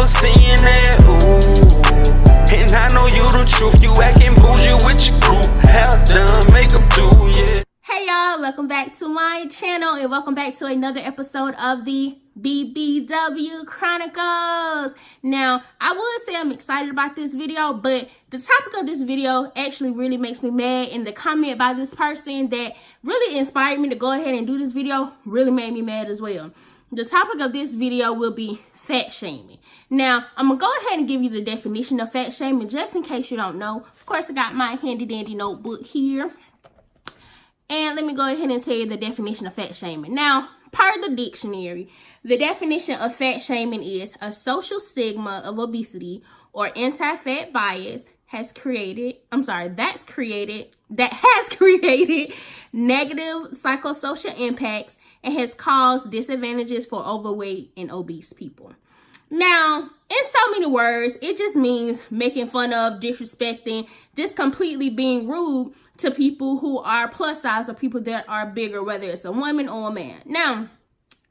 seeing that, ooh. And I know you the truth, you acting bougie with your crew. Hair done, makeup too, yeah. Hey y'all, welcome back to my channel and welcome back to another episode of the BBW Chronicles. Now, I would say I'm excited about this video, but the topic of this video actually really makes me mad, and the comment by this person that really inspired me to go ahead and do this video really made me mad as well. The topic of this video will be fat shaming. Now, I'm gonna go ahead and give you the definition of fat shaming just in case you don't know. Of course, I got my handy dandy notebook here. And let me go ahead and tell you the definition of fat shaming. Now, per the dictionary, the definition of fat shaming is a social stigma of obesity or anti-fat bias that has created negative psychosocial impacts and has caused disadvantages for overweight and obese people. Now, in so many words, it just means making fun of, disrespecting, just completely being rude to people who are plus size or people that are bigger, whether it's a woman or a man. Now,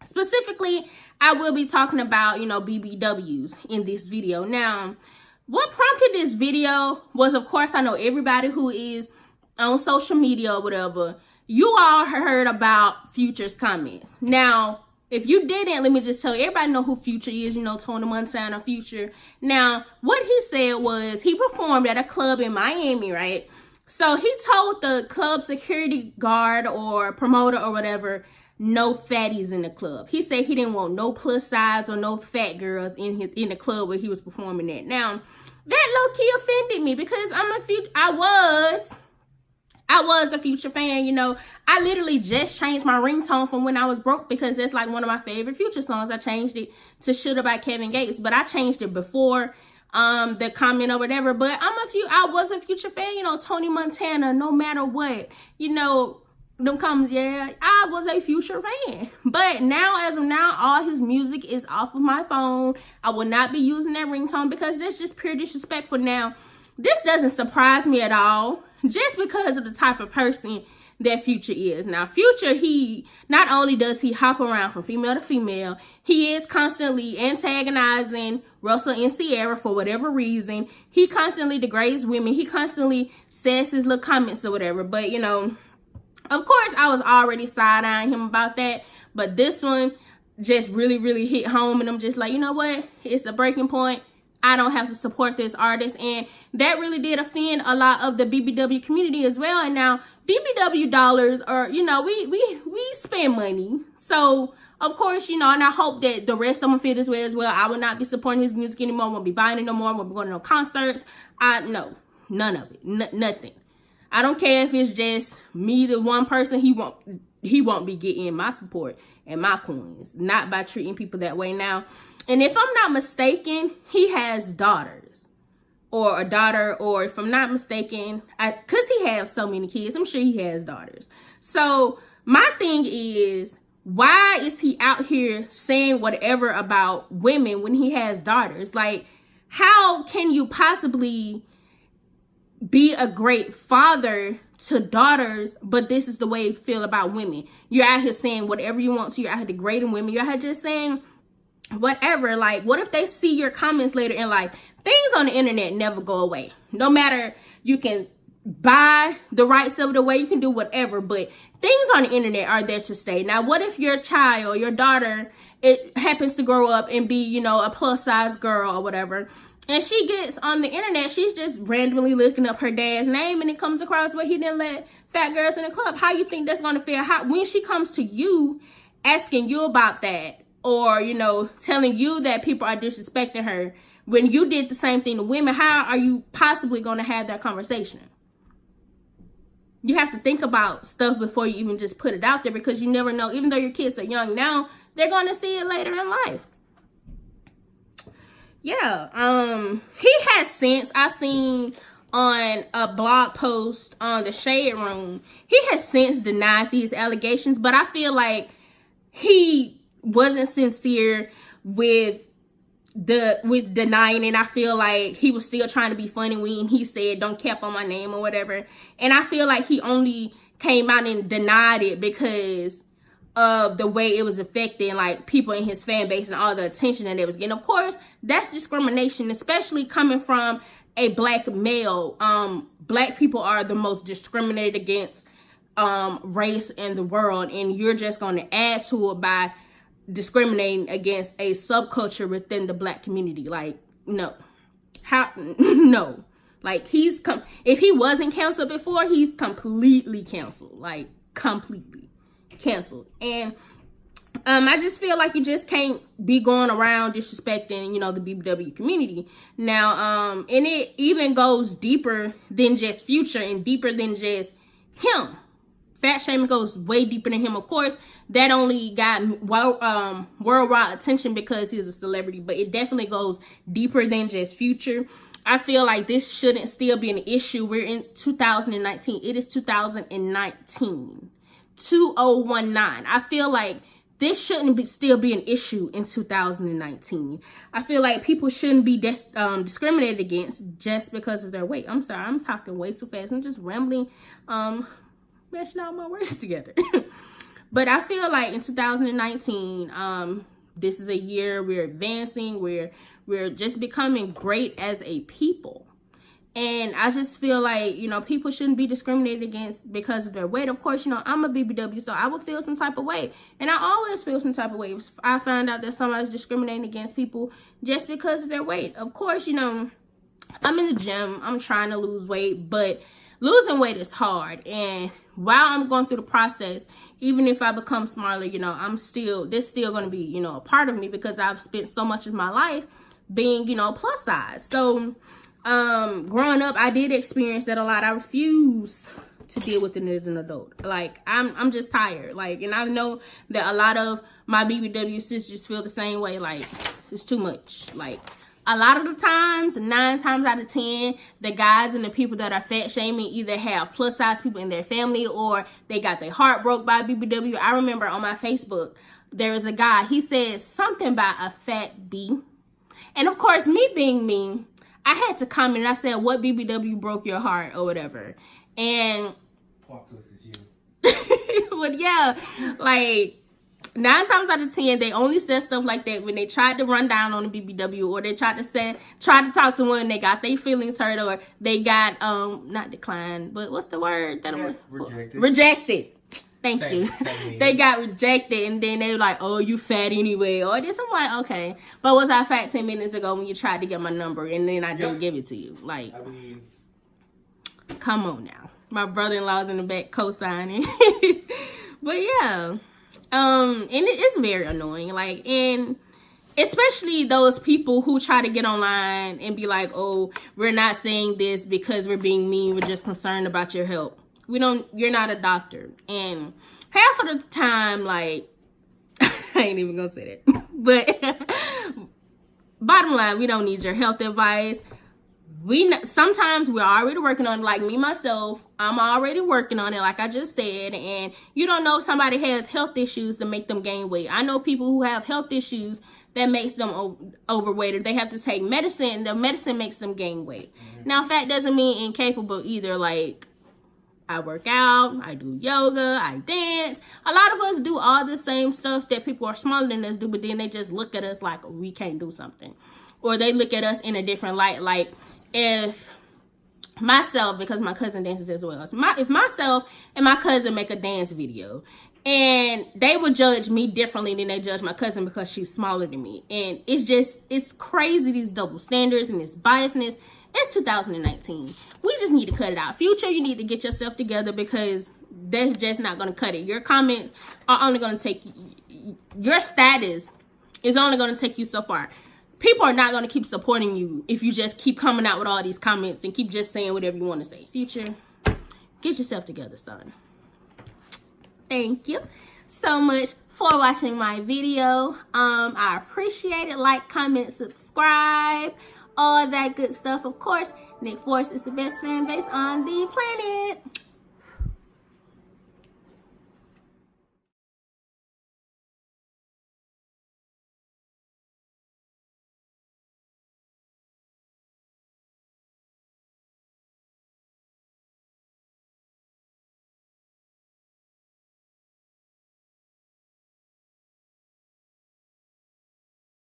specifically, I will be talking about, BBWs in this video. Now, what prompted this video was, of course, I know everybody who is on social media or whatever, you all heard about Future's comments. Now, if you didn't, let me just tell you, everybody know who Future is, Tony Montana, Future. Now, what he said was he performed at a club in Miami, right? So he told the club security guard or promoter or whatever, no fatties in the club. He said he didn't want no plus size or no fat girls in the club where he was performing at. Now, that low-key offended me because I was a Future fan, I literally just changed my ringtone from When I Was Broke because that's like one of my favorite Future songs. I changed it to Shoulda by Kevin Gates, but I changed it before the comment or whatever. But I was a Future fan, Tony Montana, no matter what, them comments, yeah, I was a Future fan. But now, as of now, all his music is off of my phone. I will not be using that ringtone because that's just pure disrespectful. Now, this doesn't surprise me at all, just because of the type of person that Future is. Now, Future, he not only does he hop around from female to female, he is constantly antagonizing Russell and Sierra for whatever reason. He constantly degrades women. He constantly says his little comments or whatever. But, of course, I was already side-eyeing him about that. But this one just really, really hit home. And I'm just like, you know what? It's a breaking point. I don't have to support this artist. And that really did offend a lot of the BBW community as well. And now BBW dollars are, we spend money. So, of course, and I hope that the rest of them feel this way as well. I will not be supporting his music anymore. I won't be buying it no more. I won't be going to no concerts. No, none of it. Nothing. I don't care if it's just me, the one person. He won't be getting my support and my coins. Not by treating people that way now. And if I'm not mistaken, he has daughters or a daughter, or if I'm not mistaken, because he has so many kids, I'm sure he has daughters. So my thing is, why is he out here saying whatever about women when he has daughters? Like, how can you possibly be a great father to daughters, but this is the way you feel about women? You're out here saying whatever you want to. You're out here degrading women. You're out here just saying whatever. Like, what if they see your comments later in life? Things on the internet never go away. No matter, you can buy the rights of it away, you can do whatever, but things on the internet are there to stay. Now, what if your child, your daughter, it happens to grow up and be, a plus size girl or whatever, and she gets on the internet, she's just randomly looking up her dad's name and it comes across where he didn't let fat girls in the club. How you think that's going to feel? When she comes to you asking you about that, or, telling you that people are disrespecting her when you did the same thing to women, how are you possibly going to have that conversation? You have to think about stuff before you even just put it out there, because you never know. Even though your kids are young now, they're going to see it later in life. Yeah, he has since, I seen on a blog post on the Shade Room, he has since denied these allegations, but I feel like he wasn't sincere with denying it. I feel like he was still trying to be funny when he said don't cap on my name or whatever, and I feel like he only came out and denied it because of the way it was affecting like people in his fan base and all the attention that it was getting. Of course, that's discrimination, especially coming from a black male. Black people are the most discriminated against race in the world, and you're just going to add to it by discriminating against a subculture within the black community. Like, no. How? No. Like, if he wasn't canceled before, he's completely canceled. Like, completely canceled. And I just feel like you just can't be going around disrespecting, you know, the BBW community. Now, and it even goes deeper than just Future and deeper than just him. Fat shaming goes way deeper than him. Of course, that only got worldwide attention because he's a celebrity, but it definitely goes deeper than just Future. I feel like this shouldn't still be an issue. We're in 2019. It is 2019. 2019. I feel like this shouldn't still be an issue in 2019. I feel like people shouldn't be discriminated against just because of their weight. I'm sorry, I'm talking way too fast. I'm just rambling, mashing all my words together. But I feel like in 2019, this is a year we're advancing, we're just becoming great as a people. And I just feel like, you know, people shouldn't be discriminated against because of their weight. Of course, you know, I'm a BBW, so I would feel some type of way. And I always feel some type of way if I find out that somebody's discriminating against people just because of their weight. Of course, you know, I'm in the gym, I'm trying to lose weight, but losing weight is hard. And while I'm going through the process, even if I become smaller, you know, this still going to be, you know, a part of me because I've spent so much of my life being, you know, plus size. So, growing up, I did experience that a lot. I refuse to deal with it as an adult. Like, I'm just tired. Like, and I know that a lot of my BBW sisters feel the same way. Like, it's too much. Like, a lot of the times, 9 times out of 10, the guys and the people that are fat shaming either have plus size people in their family or they got their heart broke by BBW. I remember on my Facebook, there was a guy, he said something about a fat B. And of course, me being me, I had to comment and I said, what BBW broke your heart or whatever. And, but yeah, like, 9 times out of 10, they only said stuff like that when they tried to run down on the BBW or they tried to talk to one, they got their feelings hurt or they got, not declined, but what's the word? Rejected. Thank you. They got rejected and then they were like, oh, you fat anyway. Or this, I'm like, okay. But was I fat 10 minutes ago when you tried to get my number and then I didn't give it to you? Like, I mean, come on now. My brother-in-law's in the back co-signing. But yeah. And it's very annoying. Like, and especially those people who try to get online and be like, oh, we're not saying this because we're being mean. We're just concerned about your health. You're not a doctor. And half of the time, like, I ain't even gonna say that. But bottom line, we don't need your health advice. Sometimes we're already working on it. Like me, myself, I'm already working on it, like I just said. And you don't know if somebody has health issues to make them gain weight. I know people who have health issues that makes them overweight, or they have to take medicine. The medicine makes them gain weight. Now, fat doesn't mean incapable either. Like, I work out, I do yoga, I dance. A lot of us do all the same stuff that people are smaller than us do, but then they just look at us like we can't do something. Or they look at us in a different light. Like, if myself, because my cousin dances as well, if myself and my cousin make a dance video and they would judge me differently than they judge my cousin because she's smaller than me. And it's crazy, these double standards and this biasness. It's 2019. We just need to cut it out. Future, you need to get yourself together because that's just not going to cut it. Your comments are only going to take your status is only going to take you so far. People are not going to keep supporting you if you just keep coming out with all these comments and keep just saying whatever you want to say. Future, get yourself together, son. Thank you so much for watching my video. I appreciate it. Like, comment, subscribe, all that good stuff. Of course, Nick Force is the best fan base on the planet.